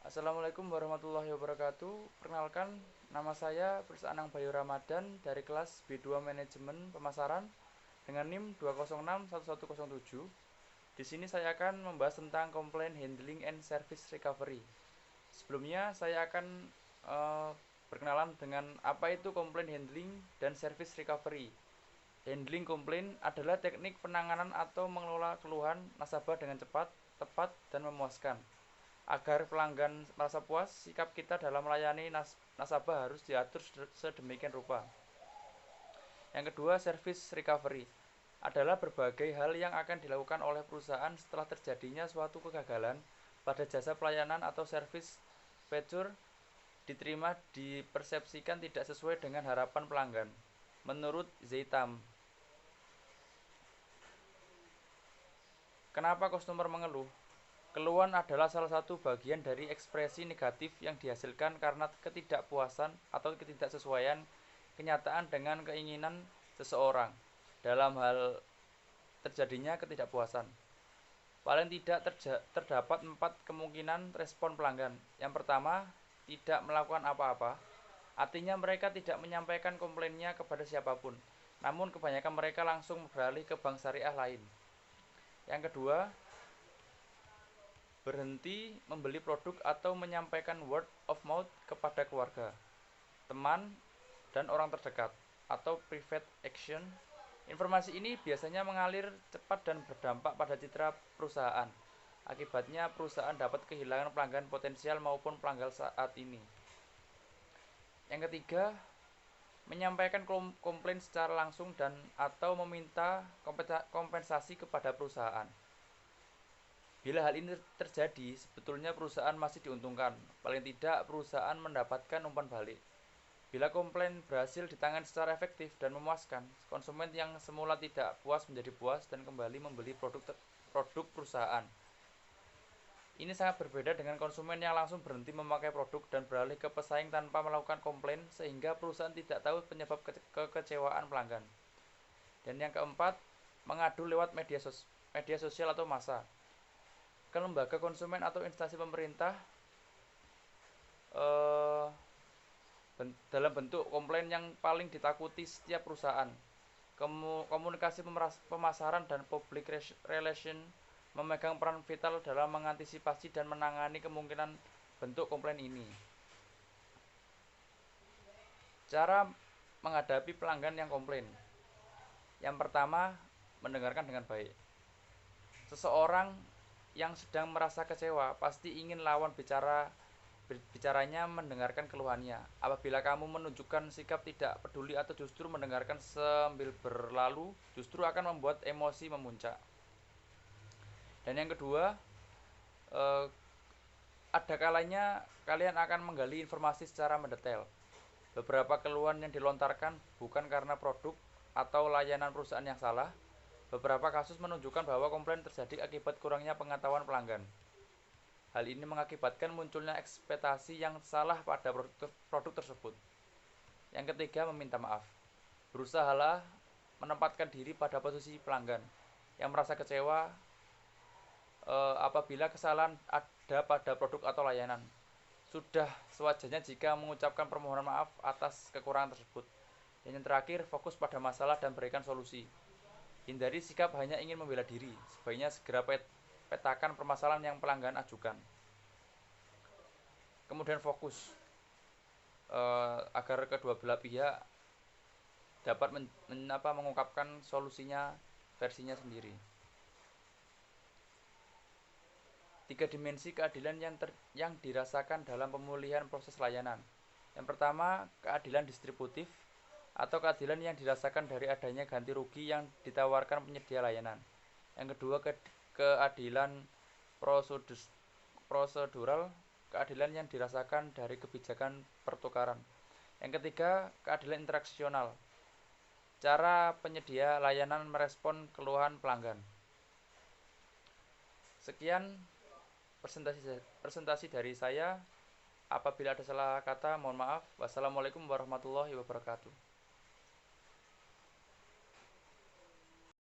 Assalamualaikum warahmatullahi wabarakatuh. Perkenalkan, nama saya Pris Anang Bayu Ramadan dari kelas B2 Manajemen Pemasaran dengan NIM 2061107. Di sini saya akan membahas tentang komplain handling and service recovery. Sebelumnya saya akan berkenalan dengan apa itu komplain handling dan service recovery. Handling komplain adalah teknik penanganan atau mengelola keluhan nasabah dengan cepat, tepat, dan memuaskan. Agar pelanggan merasa puas, sikap kita dalam melayani nasabah harus diatur sedemikian rupa. Yang kedua, service recovery adalah berbagai hal yang akan dilakukan oleh perusahaan setelah terjadinya suatu kegagalan pada jasa pelayanan atau service feature diterima dipersepsikan tidak sesuai dengan harapan pelanggan. Menurut Zeitam, kenapa customer mengeluh? Keluhan adalah salah satu bagian dari ekspresi negatif yang dihasilkan karena ketidakpuasan atau ketidaksesuaian kenyataan dengan keinginan seseorang. Dalam hal terjadinya ketidakpuasan, paling tidak terdapat 4 kemungkinan respon pelanggan. Yang pertama, tidak melakukan apa-apa. Artinya mereka tidak menyampaikan komplainnya kepada siapapun, namun kebanyakan mereka langsung beralih ke bank syariah lain. Yang kedua, berhenti membeli produk atau menyampaikan word of mouth kepada keluarga, teman, dan orang terdekat, atau private action. Informasi ini biasanya mengalir cepat dan berdampak pada citra perusahaan. Akibatnya perusahaan dapat kehilangan pelanggan potensial maupun pelanggan saat ini. Yang ketiga, menyampaikan komplain secara langsung dan atau meminta kompensasi kepada perusahaan. Bila hal ini terjadi, sebetulnya perusahaan masih diuntungkan. Paling tidak perusahaan mendapatkan umpan balik. Bila komplain berhasil ditangani secara efektif dan memuaskan, konsumen yang semula tidak puas menjadi puas dan kembali membeli produk perusahaan. Ini sangat berbeda dengan konsumen yang langsung berhenti memakai produk dan beralih ke pesaing tanpa melakukan komplain, sehingga perusahaan tidak tahu penyebab kekecewaan pelanggan. Dan yang keempat, mengadu lewat media sosial atau massa ke lembaga konsumen atau instansi pemerintah dalam bentuk komplain yang paling ditakuti setiap perusahaan. Komunikasi pemasaran dan public relation memegang peran vital dalam mengantisipasi dan menangani kemungkinan bentuk komplain ini. Cara menghadapi pelanggan yang komplain. Yang pertama, mendengarkan dengan baik. Seseorang yang sedang merasa kecewa pasti ingin lawan bicaranya mendengarkan keluhannya. Apabila kamu menunjukkan sikap tidak peduli atau justru mendengarkan sambil berlalu, justru akan membuat emosi memuncak. Dan yang kedua, ada kalanya kalian akan menggali informasi secara mendetail. Beberapa keluhan yang dilontarkan bukan karena produk atau layanan perusahaan yang salah. Beberapa kasus menunjukkan bahwa komplain terjadi akibat kurangnya pengetahuan pelanggan. Hal ini mengakibatkan munculnya ekspektasi yang salah pada produk tersebut. Yang ketiga, meminta maaf. Berusahalah menempatkan diri pada posisi pelanggan yang merasa kecewa apabila kesalahan ada pada produk atau layanan. Sudah sewajarnya jika mengucapkan permohonan maaf atas kekurangan tersebut. Dan yang terakhir, fokus pada masalah dan berikan solusi. Hindari sikap hanya ingin membela diri. Sebaiknya segera petakan permasalahan yang pelanggan ajukan. Kemudian fokus agar kedua belah pihak dapat mengungkapkan solusinya versinya sendiri. 3 dimensi keadilan yang dirasakan dalam pemulihan proses layanan. Yang pertama, keadilan distributif atau keadilan yang dirasakan dari adanya ganti rugi yang ditawarkan penyedia layanan. Yang kedua, keadilan prosedural, keadilan yang dirasakan dari kebijakan pertukaran. Yang ketiga, keadilan interaksional, cara penyedia layanan merespon keluhan pelanggan. Sekian presentasi dari saya. Apabila ada salah kata, mohon maaf. Wassalamualaikum warahmatullahi wabarakatuh.